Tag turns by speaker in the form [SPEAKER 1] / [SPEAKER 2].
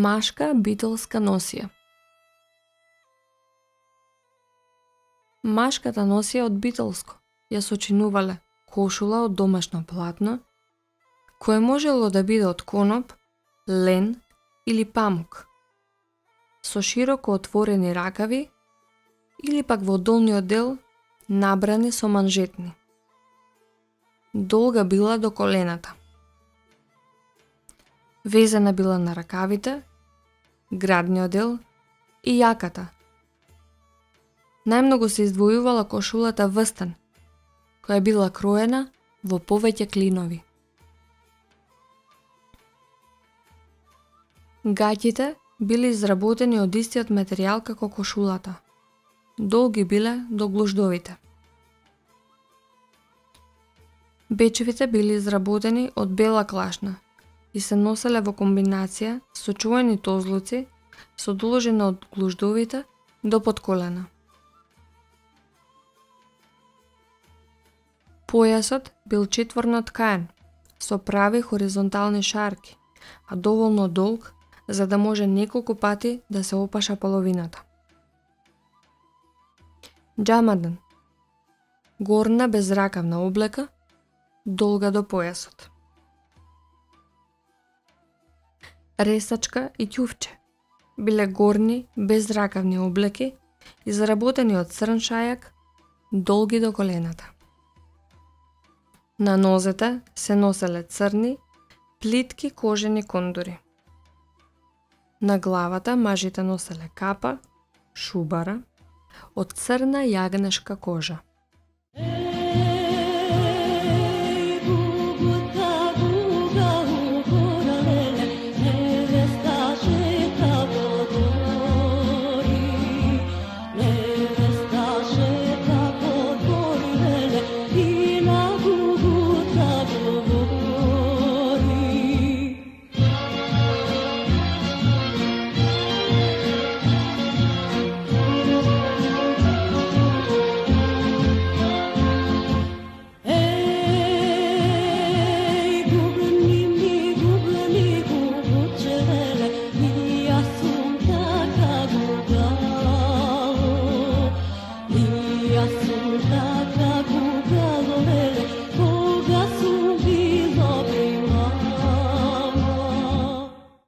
[SPEAKER 1] Машка бителска носија. Машката носија од бителско ја сочинувале кошула од домашно платно, кое можело да биде од коноп, лен или памук, со широко отворени ракави или пак во долниот дел набрани со манжетни. Долга била до колената. Везена била на ракавите, градниот дел и јаката. Најмногу се издвојувала кошулата встан, која била кроена во повеќе клинови. Гаќите били изработени од истиот материјал како кошулата. Долги биле до глуждовите. Бечевите били изработени од бела клашна и се носеле во комбинација со чувени тозлуци содружени од глуждовите до подколена. Појасот бил четворно ткаен, со прави хоризонтални шарки, а доволно долг за да може неколку пати да се опаша половината. Џамаден. Горна безракавна облека, долга до појасот. Ресачка и ќуфче биле горни безракавни облеки, изработени од црн шајак, долги до колената. На нозете се носеле црни, плитки кожени кондури. На главата мажите носеле капа, шубара, од црна јагнешка кожа.